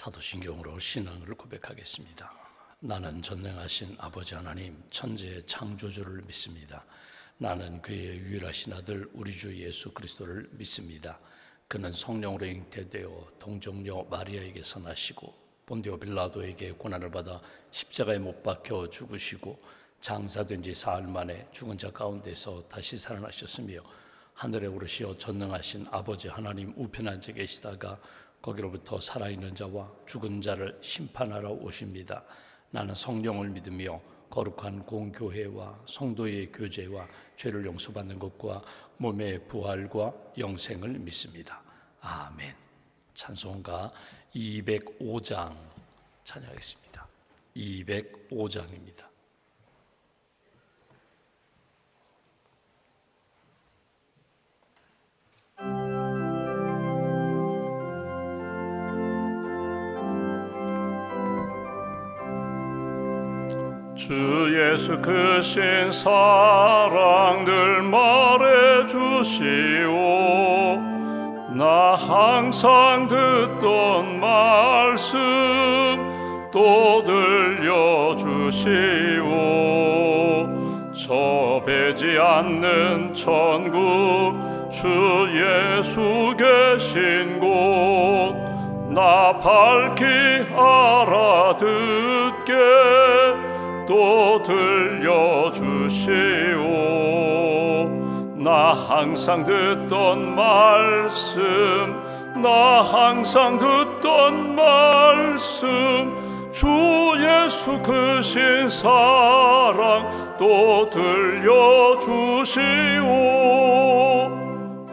사도신경으로 신앙을 고백하겠습니다. 나는 전능하신 아버지 하나님 천지의 창조주를 믿습니다. 나는 그의 유일하신 아들 우리 주 예수 그리스도를 믿습니다. 그는 성령으로 잉태되어 동정녀 마리아에게서 나시고 본디오 빌라도에게 고난을 받아 십자가에 못 박혀 죽으시고 장사된 지 사흘 만에 죽은 자 가운데서 다시 살아나셨으며 하늘에 오르시어 전능하신 아버지 하나님 우편에 앉아 계시다가 거기로부터 살아있는 자와 죽은 자를 심판하러 오십니다. 나는 성령을 믿으며 거룩한 공교회와 성도의 교제와 죄를 용서받는 것과 몸의 부활과 영생을 믿습니다. 아멘. 찬송가 205장 찬양하겠습니다. 205장입니다. 주 예수 크신 사랑 늘 말해주시오. 나 항상 듣던 말씀 또 들려주시오. 저 배지 않는 천국 주 예수 계신 곳 나 밝히 알아듣게 또 들려주시오. 나 항상 듣던 말씀 나 항상 듣던 말씀 주 예수 크신 사랑 또 들려주시오.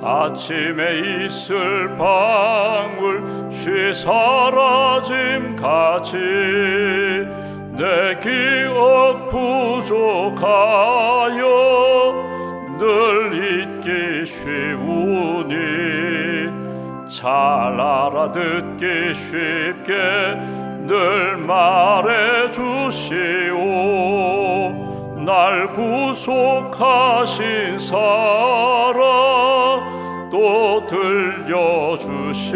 아침에 있을 방울 쉬 사라짐 같이 내 기억 부족하여 늘 잊기 쉬우니 잘 알아듣기 쉽게 늘 말해주시오. 날 구속하신 사랑 또 들려주시오.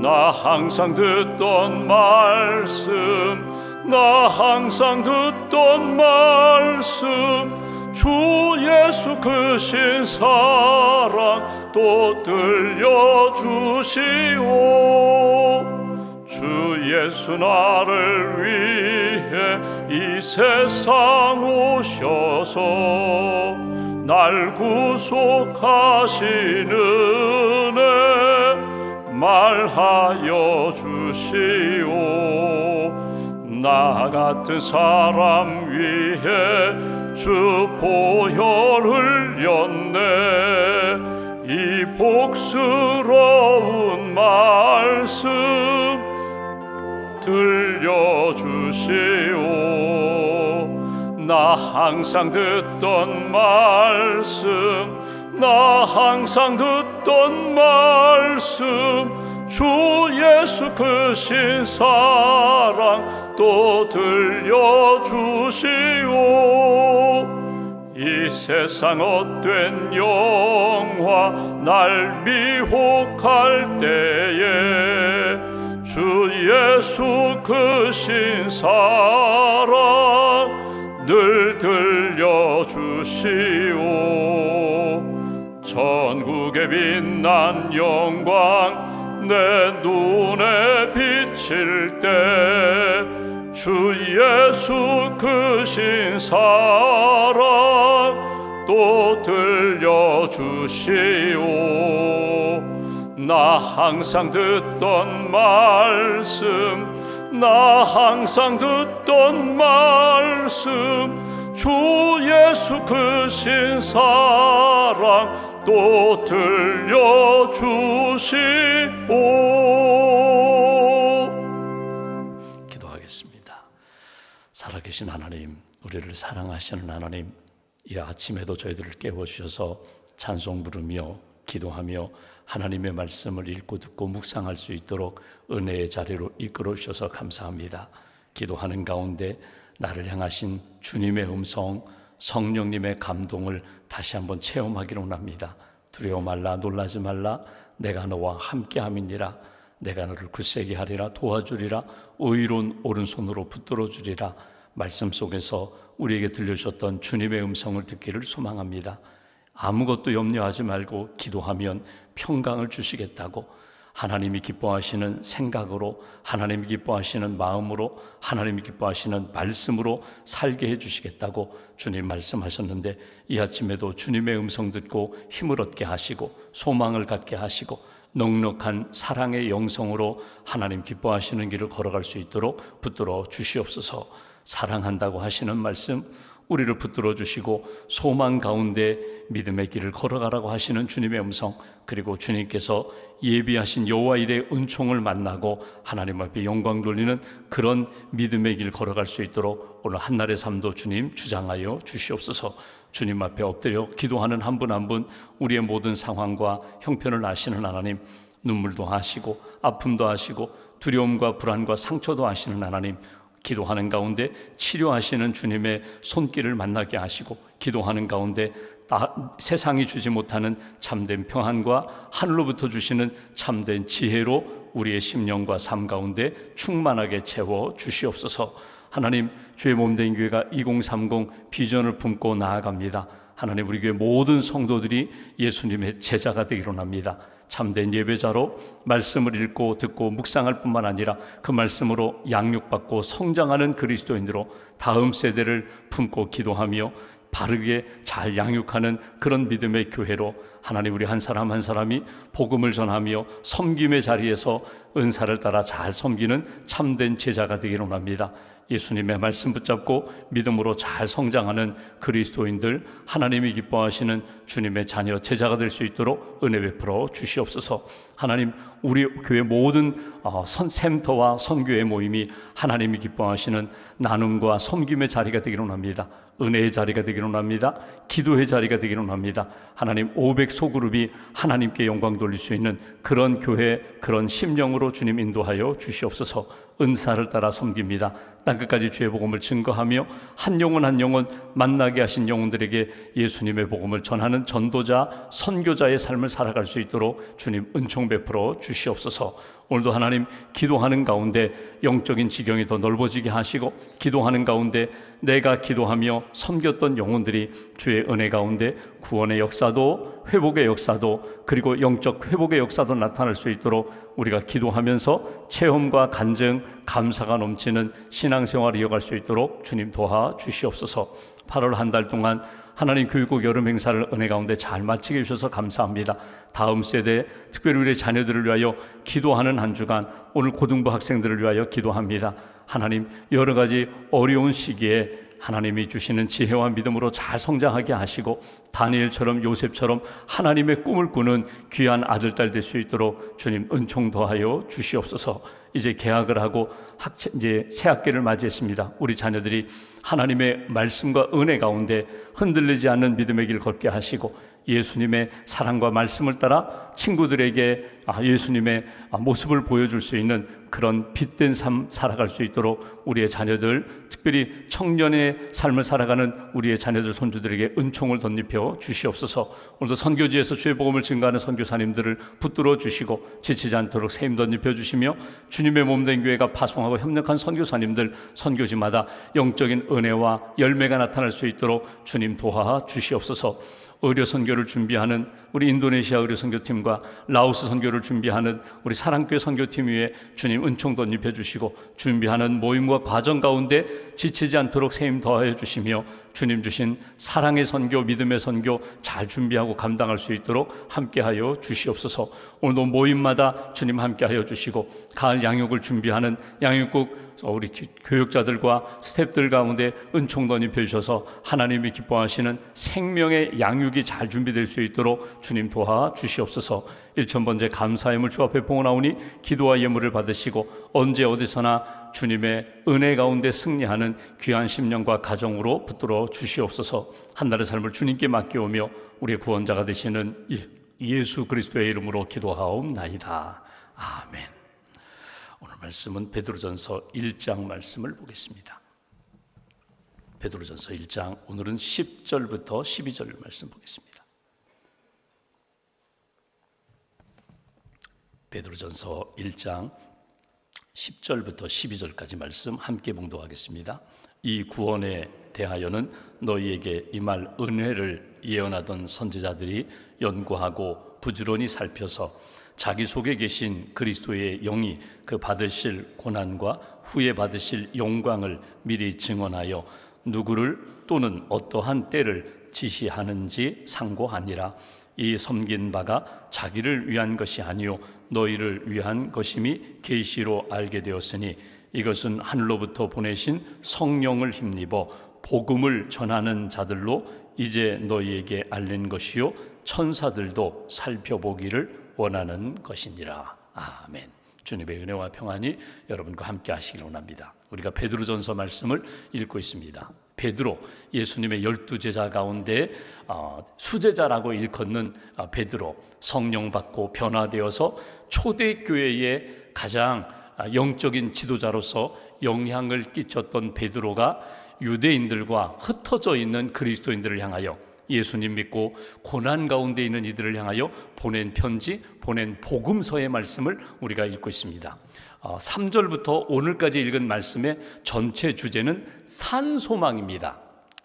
나 항상 듣던 말씀 나 항상 듣던 말씀 주 예수 크신 사랑 또 들려주시오. 주 예수 나를 위해 이 세상 오셔서 날 구속하신 은혜 말하여 주시오. 나 같은 사람 위해 주 보혈 흘렸네. 이 복스러운 말씀 들려주시오. 나 항상 듣던 말씀 나 항상 듣던 말씀 주 예수 크신 사랑 또 들려주시오. 이 세상 헛된 영화 날 미혹할 때에 주 예수 크신 사랑 늘 들려주시오. 천국의 빛난 영광 내 눈에 비칠 때 주 예수 크신 사랑 또 들려주시오. 나 항상 듣던 말씀 나 항상 듣던 말씀 주 예수 크신 사랑 또 들려주시오. 기도하겠습니다. 살아계신 하나님, 우리를 사랑하시는 하나님, 이 아침에도 저희들을 깨워주셔서 찬송 부르며 기도하며 하나님의 말씀을 읽고 듣고 묵상할 수 있도록 은혜의 자리로 이끌어 주셔서 감사합니다. 기도하는 가운데 나를 향하신 주님의 음성, 성령님의 감동을 다시 한번 체험하기로 합니다. 두려워 말라, 놀라지 말라, 내가 너와 함께함이니라. 내가 너를 굳세게 하리라, 도와주리라, 의로운 오른손으로 붙들어 주리라. 말씀 속에서 우리에게 들려주셨던 주님의 음성을 듣기를 소망합니다. 아무것도 염려하지 말고 기도하면 평강을 주시겠다고, 하나님이 기뻐하시는 생각으로, 하나님이 기뻐하시는 마음으로, 하나님이 기뻐하시는 말씀으로 살게 해주시겠다고 주님 말씀하셨는데, 이 아침에도 주님의 음성 듣고 힘을 얻게 하시고 소망을 갖게 하시고 넉넉한 사랑의 영성으로 하나님 기뻐하시는 길을 걸어갈 수 있도록 붙들어 주시옵소서. 사랑한다고 하시는 말씀 우리를 붙들어 주시고 소망 가운데 믿음의 길을 걸어가라고 하시는 주님의 음성, 그리고 주님께서 예비하신 여호와 일의 은총을 만나고 하나님 앞에 영광 돌리는 그런 믿음의 길 걸어갈 수 있도록 오늘 한날의 삶도 주님 주장하여 주시옵소서. 주님 앞에 엎드려 기도하는 한 분 한 분, 우리의 모든 상황과 형편을 아시는 하나님, 눈물도 아시고 아픔도 아시고 두려움과 불안과 상처도 아시는 하나님, 기도하는 가운데 치료하시는 주님의 손길을 만나게 하시고, 기도하는 가운데 세상이 주지 못하는 참된 평안과 하늘로부터 주시는 참된 지혜로 우리의 심령과 삶 가운데 충만하게 채워 주시옵소서. 하나님, 주의 몸된 교회가 2030 비전을 품고 나아갑니다. 하나님, 우리 교회 모든 성도들이 예수님의 제자가 되기로 합니다. 참된 예배자로 말씀을 읽고 듣고 묵상할 뿐만 아니라 그 말씀으로 양육받고 성장하는 그리스도인으로 다음 세대를 품고 기도하며 바르게 잘 양육하는 그런 믿음의 교회로 하나님, 우리 한 사람 한 사람이 복음을 전하며 섬김의 자리에서 은사를 따라 잘 섬기는 참된 제자가 되기를 원합니다. 예수님의 말씀 붙잡고 믿음으로 잘 성장하는 그리스도인들, 하나님이 기뻐하시는 주님의 자녀 제자가 될 수 있도록 은혜 베풀어 주시옵소서. 하나님, 우리 교회 모든 센터와 선교의 모임이 하나님이 기뻐하시는 나눔과 섬김의 자리가 되기를 원합니다. 은혜의 자리가 되기를 원합니다. 기도의 자리가 되기를 원합니다. 하나님, 500 소그룹이 하나님께 영광 돌릴 수 있는 그런 교회, 그런 심령으로 주님 인도하여 주시옵소서. 은사를 따라 섬깁니다. 땅끝까지 주의 복음을 증거하며 한 영혼 한 영혼 만나게 하신 영혼들에게 예수님의 복음을 전하는 전도자, 선교자의 삶을 살아갈 수 있도록 주님 은총 베풀어 주시옵소서. 오늘도 하나님, 기도하는 가운데 영적인 지경이 더 넓어지게 하시고, 기도하는 가운데 내가 기도하며 섬겼던 영혼들이 주의 은혜 가운데 구원의 역사도, 회복의 역사도, 그리고 영적 회복의 역사도 나타날 수 있도록 우리가 기도하면서 체험과 간증, 감사가 넘치는 신앙생활을 이어갈 수 있도록 주님 도와주시옵소서. 8월 한 달 동안 하나님 교육국 여름 행사를 은혜 가운데 잘 마치게 해주셔서 감사합니다. 다음 세대, 특별히 우리 자녀들을 위하여 기도하는 한 주간, 오늘 고등부 학생들을 위하여 기도합니다. 하나님, 여러 가지 어려운 시기에 하나님이 주시는 지혜와 믿음으로 잘 성장하게 하시고, 다니엘처럼 요셉처럼 하나님의 꿈을 꾸는 귀한 아들, 딸 될 수 있도록 주님 은총 더하여 주시옵소서. 이제 개학을 하고 이제 새 학기를 맞이했습니다. 우리 자녀들이 하나님의 말씀과 은혜 가운데 흔들리지 않는 믿음의 길 걷게 하시고, 예수님의 사랑과 말씀을 따라 친구들에게 예수님의 모습을 보여줄 수 있는 그런 빛된 삶 살아갈 수 있도록 우리의 자녀들, 특별히 청년의 삶을 살아가는 우리의 자녀들, 손주들에게 은총을 덧입혀 주시옵소서. 오늘도 선교지에서 주의 복음을 증거하는 선교사님들을 붙들어 주시고 지치지 않도록 새 힘 덧입혀 주시며, 주님의 몸된 교회가 파송하고 협력한 선교사님들, 선교지마다 영적인 은혜와 열매가 나타날 수 있도록 주님 도와 주시옵소서. 의료 선교를 준비하는 우리 인도네시아 의료 선교팀과 라오스 선교를 준비하는 우리 사랑교회 선교팀 위에 주님 은총 덧입혀 주시고, 준비하는 모임과 과정 가운데 지치지 않도록 새 힘 더하여 주시며, 주님 주신 사랑의 선교, 믿음의 선교 잘 준비하고 감당할 수 있도록 함께하여 주시옵소서. 오늘도 모임마다 주님 함께하여 주시고, 가을 양육을 준비하는 양육국 우리 교육자들과 스태프들 가운데 은총 덧입혀 주셔서 하나님이 기뻐하시는 생명의 양육이 잘 준비될 수 있도록 주님 도와 주시옵소서. 1000번째 감사함을 주 앞에 봉헌하오니 기도와 예물을 받으시고, 언제 어디서나 주님의 은혜 가운데 승리하는 귀한 심령과 가정으로 붙들어 주시옵소서. 한 달의 삶을 주님께 맡겨오며 우리의 구원자가 되시는 예수 그리스도의 이름으로 기도하옵나이다. 아멘. 오늘 말씀은 베드로전서 1장 말씀을 보겠습니다. 베드로전서 1장, 오늘은 10절부터 12절 말씀 보겠습니다. 베드로전서 1장 10절부터 12절까지 말씀 함께 봉독하겠습니다. 이 구원에 대하여는 너희에게 임할 은혜를 예언하던 선지자들이 연구하고 부지런히 살펴서 자기 속에 계신 그리스도의 영이 그 받으실 고난과 후에 받으실 영광을 미리 증언하여 누구를 또는 어떠한 때를 지시하는지 상고하니라. 이 섬긴 바가 자기를 위한 것이 아니요 너희를 위한 것임이 계시로 알게 되었으니 이것은 하늘로부터 보내신 성령을 힘입어 복음을 전하는 자들로 이제 너희에게 알린 것이요 천사들도 살펴보기를 원하는 것이니라. 아멘. 주님의 은혜와 평안이 여러분과 함께 하시기를 원합니다. 우리가 베드로전서 말씀을 읽고 있습니다. 베드로, 예수님의 12제자 가운데 수제자라고 일컫는 베드로, 성령 받고 변화되어서 초대교회의 가장 영적인 지도자로서 영향을 끼쳤던 베드로가 유대인들과 흩어져 있는 그리스도인들을 향하여, 예수님 믿고 고난 가운데 있는 이들을 향하여 보낸 편지, 보낸 복음서의 말씀을 우리가 읽고 있습니다. 3절부터 오늘까지 읽은 말씀의 전체 주제는 산소망입니다.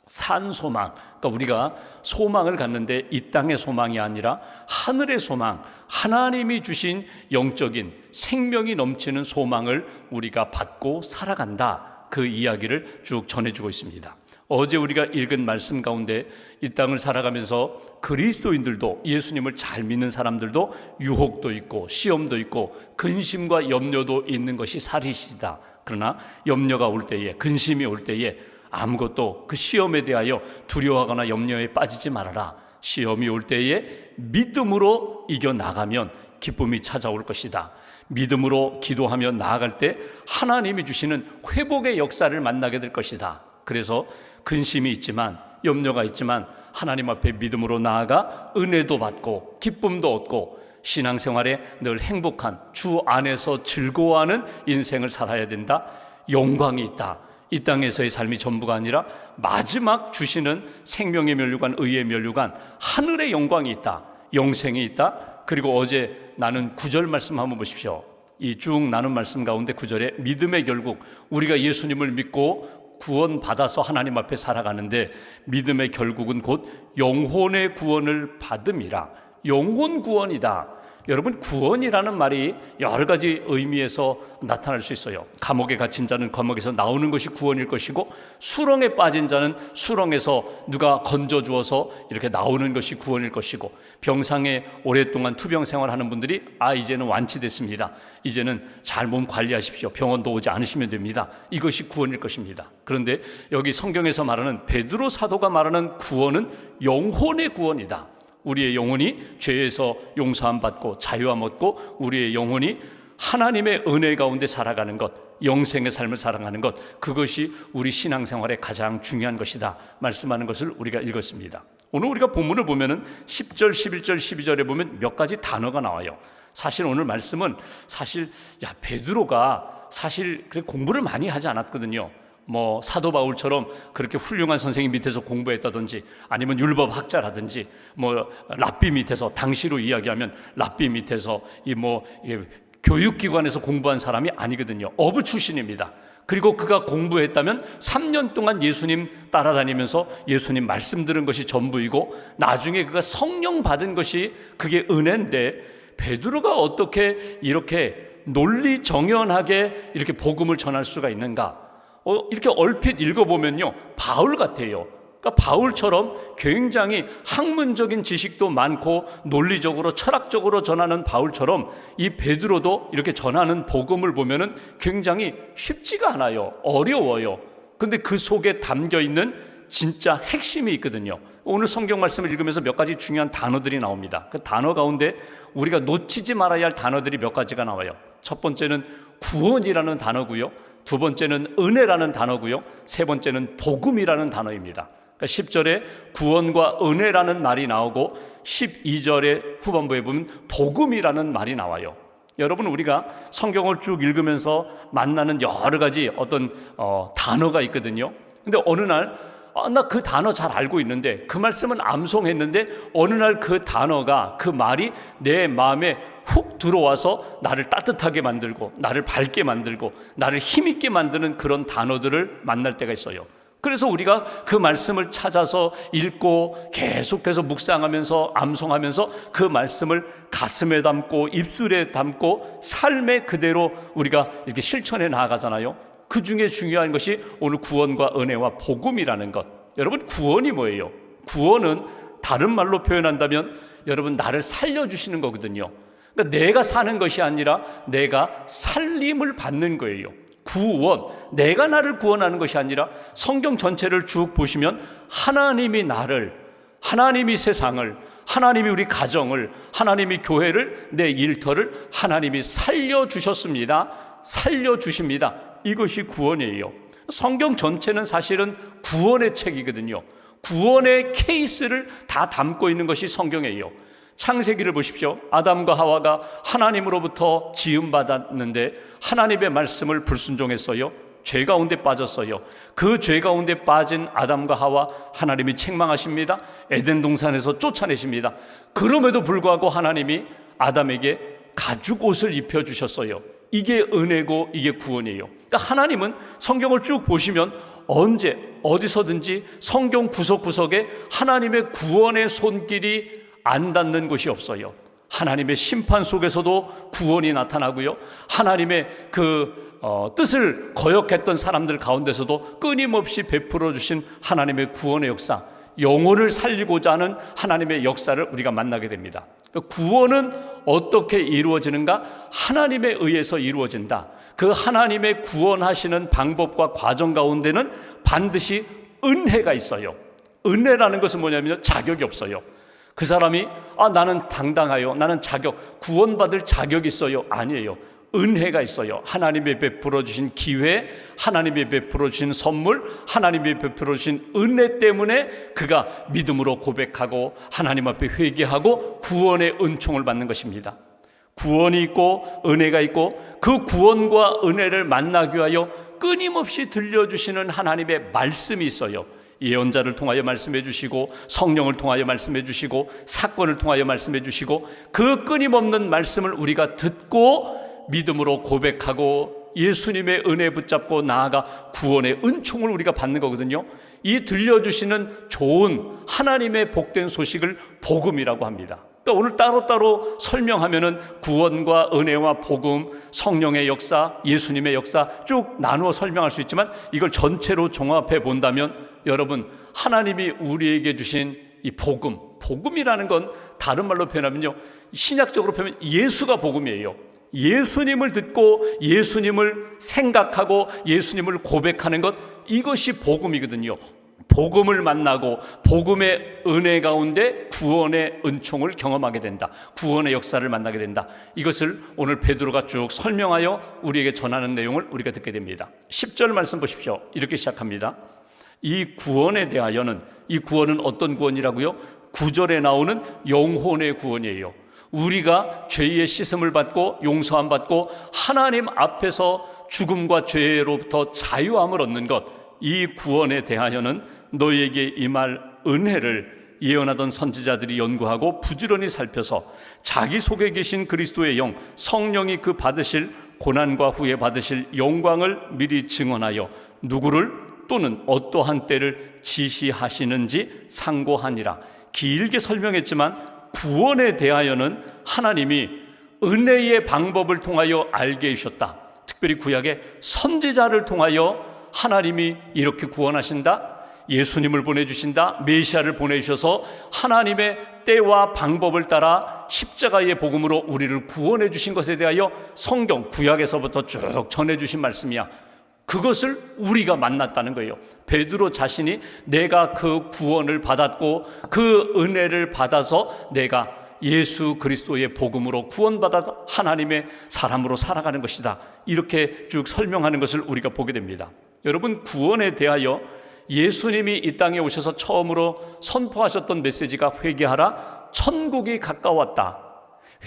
산소망. 그러니까 우리가 소망을 갖는데 이 땅의 소망이 아니라 하늘의 소망, 하나님이 주신 영적인 생명이 넘치는 소망을 우리가 받고 살아간다. 그 이야기를 쭉 전해주고 있습니다. 어제 우리가 읽은 말씀 가운데 이 땅을 살아가면서 그리스도인들도, 예수님을 잘 믿는 사람들도 유혹도 있고 시험도 있고 근심과 염려도 있는 것이 사실이다. 그러나 염려가 올 때에, 근심이 올 때에 아무것도 그 시험에 대하여 두려워하거나 염려에 빠지지 말아라. 시험이 올 때에 믿음으로 이겨나가면 기쁨이 찾아올 것이다. 믿음으로 기도하며 나아갈 때 하나님이 주시는 회복의 역사를 만나게 될 것이다. 그래서 근심이 있지만, 염려가 있지만 하나님 앞에 믿음으로 나아가 은혜도 받고 기쁨도 얻고 신앙생활에 늘 행복한, 주 안에서 즐거워하는 인생을 살아야 된다. 영광이 있다. 이 땅에서의 삶이 전부가 아니라 마지막 주시는 생명의 면류관, 의의 면류관, 하늘의 영광이 있다. 영생이 있다. 그리고 어제 나눈 9절 말씀 한번 보십시오. 이 쭉 나눈 말씀 가운데 9절에 믿음의 결국, 우리가 예수님을 믿고 구원받아서 하나님 앞에 살아가는데 믿음의 결국은 곧 영혼의 구원을 받음이라. 영혼 구원이다. 여러분, 구원이라는 말이 여러 가지 의미에서 나타날 수 있어요. 감옥에 갇힌 자는 감옥에서 나오는 것이 구원일 것이고, 수렁에 빠진 자는 수렁에서 누가 건져주어서 이렇게 나오는 것이 구원일 것이고, 병상에 오랫동안 투병 생활하는 분들이 이제는 완치됐습니다. 이제는 잘 몸 관리하십시오. 병원도 오지 않으시면 됩니다. 이것이 구원일 것입니다. 그런데 여기 성경에서 말하는, 베드로 사도가 말하는 구원은 영혼의 구원이다. 우리의 영혼이 죄에서 용서함 받고 자유함 얻고 우리의 영혼이 하나님의 은혜 가운데 살아가는 것, 영생의 삶을 살아가는 것, 그것이 우리 신앙생활의 가장 중요한 것이다 말씀하는 것을 우리가 읽었습니다. 오늘 우리가 본문을 보면은 10절, 11절, 12절에 보면 몇 가지 단어가 나와요. 사실 오늘 말씀은 베드로가 사실 공부를 많이 하지 않았거든요. 사도 바울처럼 그렇게 훌륭한 선생님 밑에서 공부했다든지, 아니면 율법 학자라든지, 랍비 밑에서, 당시로 이야기하면 랍비 밑에서 교육기관에서 공부한 사람이 아니거든요. 어부 출신입니다. 그리고 그가 공부했다면 3년 동안 예수님 따라다니면서 예수님 말씀 들은 것이 전부이고, 나중에 그가 성령 받은 것이 그게 은혜인데, 베드로가 어떻게 이렇게 논리정연하게 이렇게 복음을 전할 수가 있는가? 이렇게 얼핏 읽어보면요, 바울 같아요. 그러니까 바울처럼 굉장히 학문적인 지식도 많고 논리적으로 철학적으로 전하는 바울처럼 이 베드로도 이렇게 전하는 복음을 보면은 굉장히 쉽지가 않아요. 어려워요. 근데 그 속에 담겨있는 진짜 핵심이 있거든요. 오늘 성경 말씀을 읽으면서 몇 가지 중요한 단어들이 나옵니다. 그 단어 가운데 우리가 놓치지 말아야 할 단어들이 몇 가지가 나와요. 첫 번째는 구원이라는 단어고요, 두 번째는 은혜라는 단어고요, 세 번째는 복음이라는 단어입니다. 그러니까 10절에 구원과 은혜라는 말이 나오고 12절의 후반부에 보면 복음이라는 말이 나와요. 여러분, 우리가 성경을 쭉 읽으면서 만나는 여러 가지 어떤 단어가 있거든요. 근데 어느 날 나 그 단어 잘 알고 있는데, 그 말씀은 암송했는데 어느 날 그 단어가, 그 말이 내 마음에 훅 들어와서 나를 따뜻하게 만들고 나를 밝게 만들고 나를 힘있게 만드는 그런 단어들을 만날 때가 있어요. 그래서 우리가 그 말씀을 찾아서 읽고 계속해서 묵상하면서 암송하면서 그 말씀을 가슴에 담고 입술에 담고 삶에 그대로 우리가 이렇게 실천해 나아가잖아요. 그 중에 중요한 것이 오늘 구원과 은혜와 복음이라는 것. 여러분, 구원이 뭐예요? 구원은 다른 말로 표현한다면 여러분, 나를 살려주시는 거거든요. 그러니까 내가 사는 것이 아니라 내가 살림을 받는 거예요. 구원, 내가 나를 구원하는 것이 아니라 성경 전체를 쭉 보시면 하나님이 나를, 하나님이 세상을, 하나님이 우리 가정을, 하나님이 교회를, 내 일터를 하나님이 살려주셨습니다. 살려주십니다. 이것이 구원이에요. 성경 전체는 사실은 구원의 책이거든요. 구원의 케이스를 다 담고 있는 것이 성경이에요. 창세기를 보십시오. 아담과 하와가 하나님으로부터 지음받았는데 하나님의 말씀을 불순종했어요. 죄 가운데 빠졌어요. 그 죄 가운데 빠진 아담과 하와 하나님이 책망하십니다. 에덴 동산에서 쫓아내십니다. 그럼에도 불구하고 하나님이 아담에게 가죽옷을 입혀주셨어요. 이게 은혜고 이게 구원이에요. 그러니까 하나님은 성경을 쭉 보시면 언제 어디서든지 성경 구석구석에 하나님의 구원의 손길이 안 닿는 곳이 없어요. 하나님의 심판 속에서도 구원이 나타나고요. 하나님의 뜻을 거역했던 사람들 가운데서도 끊임없이 베풀어 주신 하나님의 구원의 역사, 영혼을 살리고자 하는 하나님의 역사를 우리가 만나게 됩니다. 구원은 어떻게 이루어지는가? 하나님에 의해서 이루어진다. 그 하나님의 구원하시는 방법과 과정 가운데는 반드시 은혜가 있어요. 은혜라는 것은 뭐냐면요, 자격이 없어요. 그 사람이 나는 당당하여, 나는 구원받을 자격이 있어요. 아니에요. 은혜가 있어요. 하나님이 베풀어 주신 기회, 하나님이 베풀어 주신 선물, 하나님이 베풀어 주신 은혜 때문에 그가 믿음으로 고백하고 하나님 앞에 회개하고 구원의 은총을 받는 것입니다. 구원이 있고 은혜가 있고 그 구원과 은혜를 만나기 위하여 끊임없이 들려주시는 하나님의 말씀이 있어요. 예언자를 통하여 말씀해 주시고 성령을 통하여 말씀해 주시고 사건을 통하여 말씀해 주시고 그 끊임없는 말씀을 우리가 듣고 믿음으로 고백하고 예수님의 은혜 붙잡고 나아가 구원의 은총을 우리가 받는 거거든요. 이 들려주시는 좋은 하나님의 복된 소식을 복음이라고 합니다. 그러니까 오늘 따로따로 설명하면은 구원과 은혜와 복음, 성령의 역사, 예수님의 역사 쭉 나누어 설명할 수 있지만 이걸 전체로 종합해 본다면 여러분, 하나님이 우리에게 주신 이 복음이라는 건 다른 말로 표현하면요, 신약적으로 표현하면 예수가 복음이에요. 예수님을 듣고 예수님을 생각하고 예수님을 고백하는 것, 이것이 복음이거든요. 복음을 만나고 복음의 은혜 가운데 구원의 은총을 경험하게 된다. 구원의 역사를 만나게 된다. 이것을 오늘 베드로가 쭉 설명하여 우리에게 전하는 내용을 우리가 듣게 됩니다. 10절 말씀 보십시오. 이렇게 시작합니다. 이 구원에 대하여는, 이 구원은 어떤 구원이라고요? 9절에 나오는 영혼의 구원이에요. 우리가 죄의 씻음을 받고 용서함 받고 하나님 앞에서 죽음과 죄로부터 자유함을 얻는 것, 이 구원에 대하여는 너희에게 임할 은혜를 예언하던 선지자들이 연구하고 부지런히 살펴서 자기 속에 계신 그리스도의 영, 성령이 그 받으실 고난과 후에 받으실 영광을 미리 증언하여 누구를 또는 어떠한 때를 지시하시는지 상고하니라. 길게 설명했지만 구원에 대하여는 하나님이 은혜의 방법을 통하여 알게 해주셨다. 특별히 구약의 선지자를 통하여 하나님이 이렇게 구원하신다, 예수님을 보내주신다, 메시아를 보내주셔서 하나님의 때와 방법을 따라 십자가의 복음으로 우리를 구원해 주신 것에 대하여 성경 구약에서부터 쭉 전해주신 말씀이야. 그것을 우리가 만났다는 거예요. 베드로 자신이 내가 그 구원을 받았고 그 은혜를 받아서 내가 예수 그리스도의 복음으로 구원받아 하나님의 사람으로 살아가는 것이다, 이렇게 쭉 설명하는 것을 우리가 보게 됩니다. 여러분, 구원에 대하여 예수님이 이 땅에 오셔서 처음으로 선포하셨던 메시지가 회개하라, 천국이 가까웠다,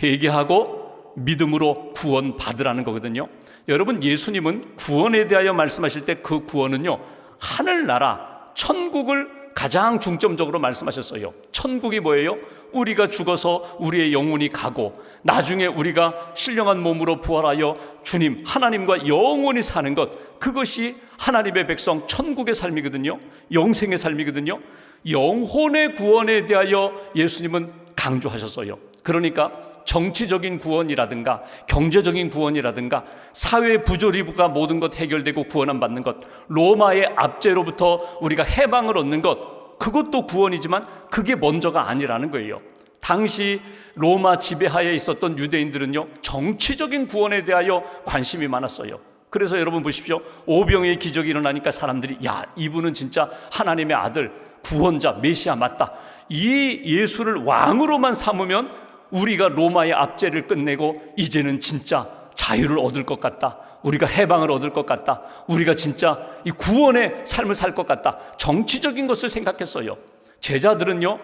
회개하고 믿음으로 구원 받으라는 거거든요. 여러분, 예수님은 구원에 대하여 말씀하실 때 그 구원은요, 하늘나라, 천국을 가장 중점적으로 말씀하셨어요. 천국이 뭐예요? 우리가 죽어서 우리의 영혼이 가고 나중에 우리가 신령한 몸으로 부활하여 주님 하나님과 영원히 사는 것, 그것이 하나님의 백성 천국의 삶이거든요. 영생의 삶이거든요. 영혼의 구원에 대하여 예수님은 강조하셨어요. 그러니까 정치적인 구원이라든가 경제적인 구원이라든가 사회 부조리가 모든 것 해결되고 구원함 받는 것, 로마의 압제로부터 우리가 해방을 얻는 것, 그것도 구원이지만 그게 먼저가 아니라는 거예요. 당시 로마 지배하에 있었던 유대인들은요, 정치적인 구원에 대하여 관심이 많았어요. 그래서 여러분 보십시오. 오병이의 기적이 일어나니까 사람들이 야, 이분은 진짜 하나님의 아들, 구원자, 메시아 맞다. 이 예수를 왕으로만 삼으면 우리가 로마의 압제를 끝내고 이제는 진짜 자유를 얻을 것 같다. 우리가 해방을 얻을 것 같다. 우리가 진짜 이 구원의 삶을 살 것 같다. 정치적인 것을 생각했어요. 제자들은요,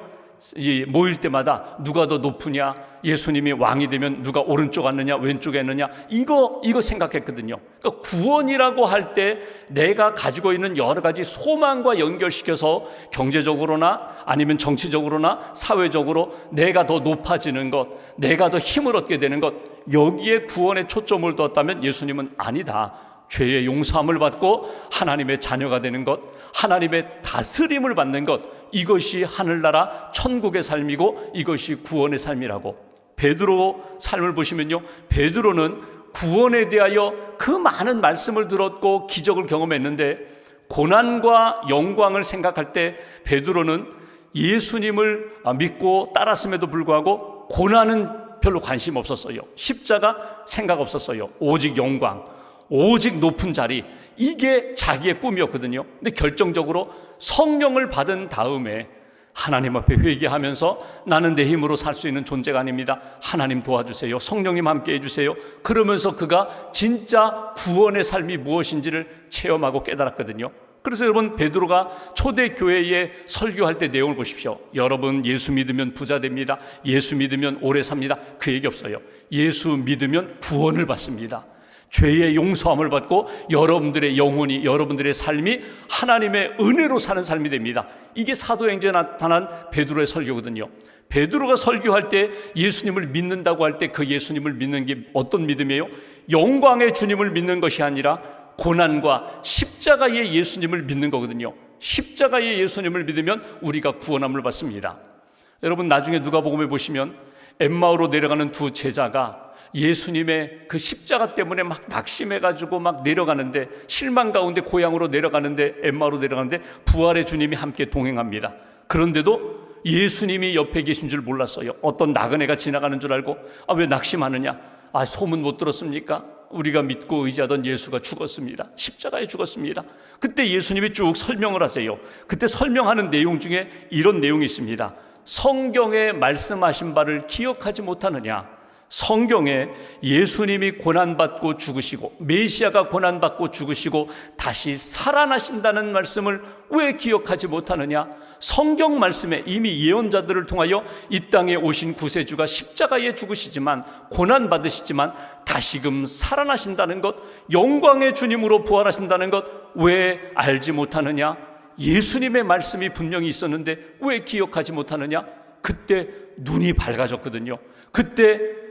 모일 때마다 누가 더 높으냐, 예수님이 왕이 되면 누가 오른쪽 앉느냐 왼쪽에 앉느냐, 이거 생각했거든요. 그러니까 구원이라고 할 때 내가 가지고 있는 여러 가지 소망과 연결시켜서 경제적으로나 아니면 정치적으로나 사회적으로 내가 더 높아지는 것, 내가 더 힘을 얻게 되는 것, 여기에 구원에 초점을 두었다면 예수님은 아니다. 죄의 용서함을 받고 하나님의 자녀가 되는 것, 하나님의 다스림을 받는 것, 이것이 하늘나라 천국의 삶이고 이것이 구원의 삶이라고. 베드로 삶을 보시면요, 베드로는 구원에 대하여 그 많은 말씀을 들었고 기적을 경험했는데 고난과 영광을 생각할 때 베드로는 예수님을 믿고 따랐음에도 불구하고 고난은 별로 관심 없었어요. 십자가 생각 없었어요. 오직 영광, 오직 높은 자리, 이게 자기의 꿈이었거든요. 근데 결정적으로 성령을 받은 다음에 하나님 앞에 회개하면서 나는 내 힘으로 살 수 있는 존재가 아닙니다. 하나님 도와주세요. 성령님 함께 해주세요. 그러면서 그가 진짜 구원의 삶이 무엇인지를 체험하고 깨달았거든요. 그래서 여러분, 베드로가 초대교회에 설교할 때 내용을 보십시오. 여러분, 예수 믿으면 부자 됩니다. 예수 믿으면 오래 삽니다. 그 얘기 없어요. 예수 믿으면 구원을 받습니다. 죄의 용서함을 받고 여러분들의 영혼이, 여러분들의 삶이 하나님의 은혜로 사는 삶이 됩니다. 이게 사도행전에 나타난 베드로의 설교거든요. 베드로가 설교할 때 예수님을 믿는다고 할 때 그 예수님을 믿는 게 어떤 믿음이에요? 영광의 주님을 믿는 것이 아니라 고난과 십자가의 예수님을 믿는 거거든요. 십자가의 예수님을 믿으면 우리가 구원함을 받습니다. 여러분, 나중에 누가복음에 보시면 엠마오로 내려가는 두 제자가 예수님의 그 십자가 때문에 막 낙심해가지고 막 내려가는데, 실망 가운데 고향으로 내려가는데, 엠마오로 내려가는데 부활의 주님이 함께 동행합니다. 그런데도 예수님이 옆에 계신 줄 몰랐어요. 어떤 나그네가 지나가는 줄 알고 왜 낙심하느냐? 소문 못 들었습니까? 우리가 믿고 의지하던 예수가 죽었습니다. 십자가에 죽었습니다. 그때 예수님이 쭉 설명을 하세요. 그때 설명하는 내용 중에 이런 내용이 있습니다. 성경에 말씀하신 바를 기억하지 못하느냐? 성경에 예수님이 고난받고 죽으시고 메시아가 고난받고 죽으시고 다시 살아나신다는 말씀을 왜 기억하지 못하느냐? 성경 말씀에 이미 예언자들을 통하여 이 땅에 오신 구세주가 십자가에 죽으시지만 고난받으시지만 다시금 살아나신다는 것, 영광의 주님으로 부활하신다는 것 왜 알지 못하느냐? 예수님의 말씀이 분명히 있었는데 왜 기억하지 못하느냐? 그때 눈이 밝아졌거든요. 그때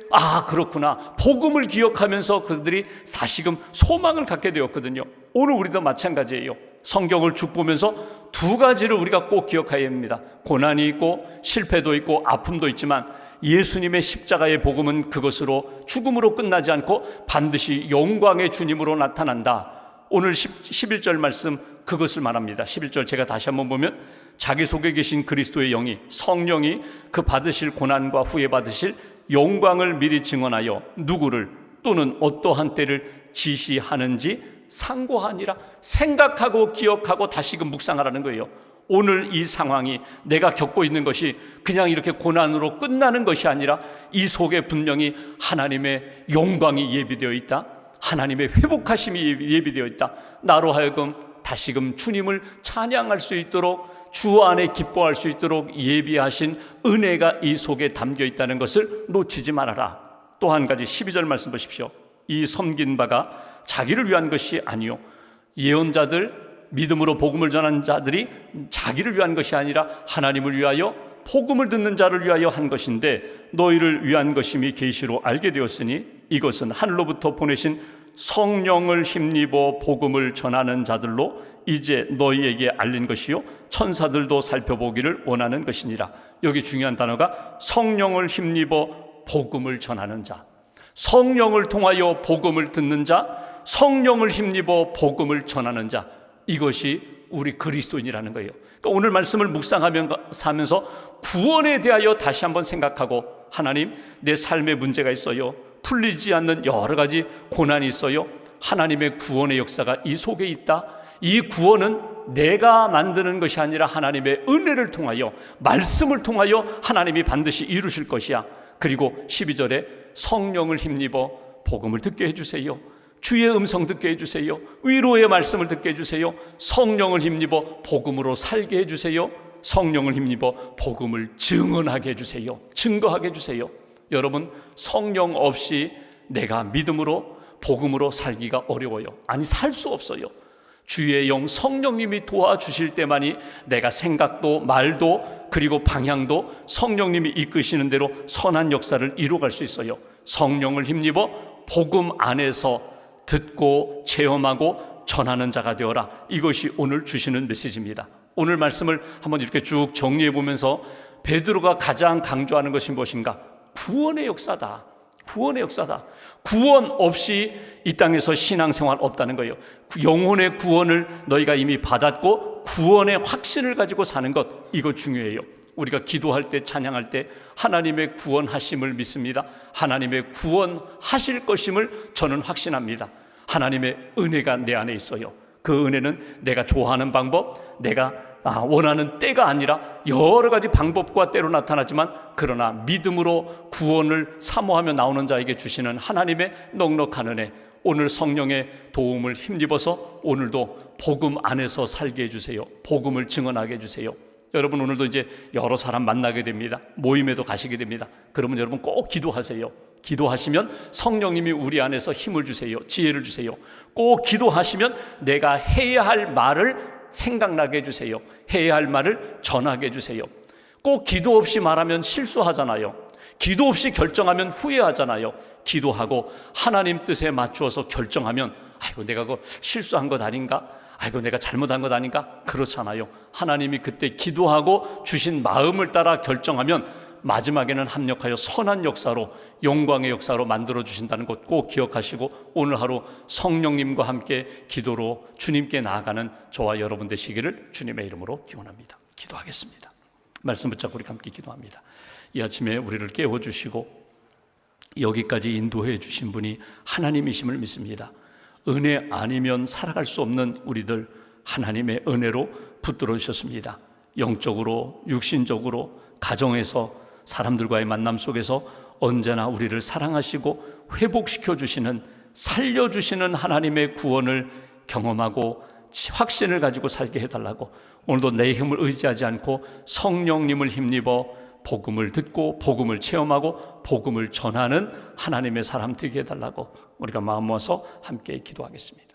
그렇구나, 복음을 기억하면서 그들이 다시금 소망을 갖게 되었거든요. 오늘 우리도 마찬가지예요. 성경을 쭉 보면서 두 가지를 우리가 꼭 기억해야 합니다. 고난이 있고 실패도 있고 아픔도 있지만 예수님의 십자가의 복음은 그것으로 죽음으로 끝나지 않고 반드시 영광의 주님으로 나타난다. 오늘 11절 말씀 그것을 말합니다. 11절 제가 다시 한번 보면, 자기 속에 계신 그리스도의 영이, 성령이 그 받으실 고난과 후에 받으실 영광을 미리 증언하여 누구를 또는 어떠한 때를 지시하는지 상고하니라. 생각하고 기억하고 다시금 묵상하라는 거예요. 오늘 이 상황이, 내가 겪고 있는 것이 그냥 이렇게 고난으로 끝나는 것이 아니라 이 속에 분명히 하나님의 영광이 예비되어 있다. 하나님의 회복하심이 예비되어 있다. 나로 하여금 다시금 주님을 찬양할 수 있도록, 주 안에 기뻐할 수 있도록 예비하신 은혜가 이 속에 담겨 있다는 것을 놓치지 말아라. 또 한 가지 12절 말씀 보십시오. 이 섬긴 바가 자기를 위한 것이 아니요 예언자들, 믿음으로 복음을 전하는 자들이 자기를 위한 것이 아니라 하나님을 위하여 복음을 듣는 자를 위하여 한 것인데 너희를 위한 것임이 계시로 알게 되었으니 이것은 하늘로부터 보내신 성령을 힘입어 복음을 전하는 자들로 이제 너희에게 알린 것이요 천사들도 살펴보기를 원하는 것이니라. 여기 중요한 단어가 성령을 힘입어 복음을 전하는 자, 성령을 통하여 복음을 듣는 자, 성령을 힘입어 복음을 전하는 자, 이것이 우리 그리스도인이라는 거예요. 그러니까 오늘 말씀을 묵상하면서 구원에 대하여 다시 한번 생각하고, 하나님, 내 삶에 문제가 있어요. 풀리지 않는 여러 가지 고난이 있어요. 하나님의 구원의 역사가 이 속에 있다. 이 구원은 내가 만드는 것이 아니라 하나님의 은혜를 통하여, 말씀을 통하여 하나님이 반드시 이루실 것이야. 그리고 12절에 성령을 힘입어 복음을 듣게 해주세요. 주의 음성 듣게 해주세요. 위로의 말씀을 듣게 해주세요. 성령을 힘입어 복음으로 살게 해주세요. 성령을 힘입어 복음을 증언하게 해주세요. 증거하게 해주세요. 여러분, 성령 없이 내가 믿음으로 복음으로 살기가 어려워요. 아니, 살 수 없어요. 주의 영 성령님이 도와주실 때만이 내가 생각도 말도 그리고 방향도 성령님이 이끄시는 대로 선한 역사를 이루어갈 수 있어요. 성령을 힘입어 복음 안에서 듣고 체험하고 전하는 자가 되어라. 이것이 오늘 주시는 메시지입니다. 오늘 말씀을 한번 이렇게 쭉 정리해 보면서 베드로가 가장 강조하는 것이 무엇인가? 구원의 역사다. 구원의 역사다. 구원 없이 이 땅에서 신앙생활 없다는 거예요. 영혼의 구원을 너희가 이미 받았고 구원의 확신을 가지고 사는 것, 이거 중요해요. 우리가 기도할 때, 찬양할 때 하나님의 구원하심을 믿습니다. 하나님의 구원하실 것임을 저는 확신합니다. 하나님의 은혜가 내 안에 있어요. 그 은혜는 내가 좋아하는 방법, 내가 원하는 때가 아니라 여러 가지 방법과 때로 나타나지만, 그러나 믿음으로 구원을 사모하며 나오는 자에게 주시는 하나님의 넉넉한 은혜, 오늘 성령의 도움을 힘입어서 오늘도 복음 안에서 살게 해주세요. 복음을 증언하게 해주세요. 여러분, 오늘도 이제 여러 사람 만나게 됩니다. 모임에도 가시게 됩니다. 그러면 여러분 꼭 기도하세요. 기도하시면 성령님이 우리 안에서 힘을 주세요. 지혜를 주세요. 꼭 기도하시면 내가 해야 할 말을 생각나게 해주세요. 해야 할 말을 전하게 해주세요. 꼭 기도 없이 말하면 실수하잖아요. 기도 없이 결정하면 후회하잖아요. 기도하고 하나님 뜻에 맞추어서 결정하면, 아이고 내가 그거 실수한 것 아닌가? 아이고 내가 잘못한 것 아닌가? 그렇잖아요. 하나님이 그때 기도하고 주신 마음을 따라 결정하면 마지막에는 합력하여 선한 역사로, 영광의 역사로 만들어 주신다는 것 꼭 기억하시고, 오늘 하루 성령님과 함께 기도로 주님께 나아가는 저와 여러분 되시기를 주님의 이름으로 기원합니다. 기도하겠습니다. 말씀 붙잡고 우리 함께 기도합니다. 이 아침에 우리를 깨워주시고 여기까지 인도해 주신 분이 하나님이심을 믿습니다. 은혜 아니면 살아갈 수 없는 우리들, 하나님의 은혜로 붙들어 주셨습니다. 영적으로, 육신적으로, 가정에서, 사람들과의 만남 속에서 언제나 우리를 사랑하시고 회복시켜 주시는, 살려주시는 하나님의 구원을 경험하고 확신을 가지고 살게 해달라고, 오늘도 내 힘을 의지하지 않고 성령님을 힘입어 복음을 듣고 복음을 체험하고 복음을 전하는 하나님의 사람 되게 해달라고 우리가 마음 모아서 함께 기도하겠습니다.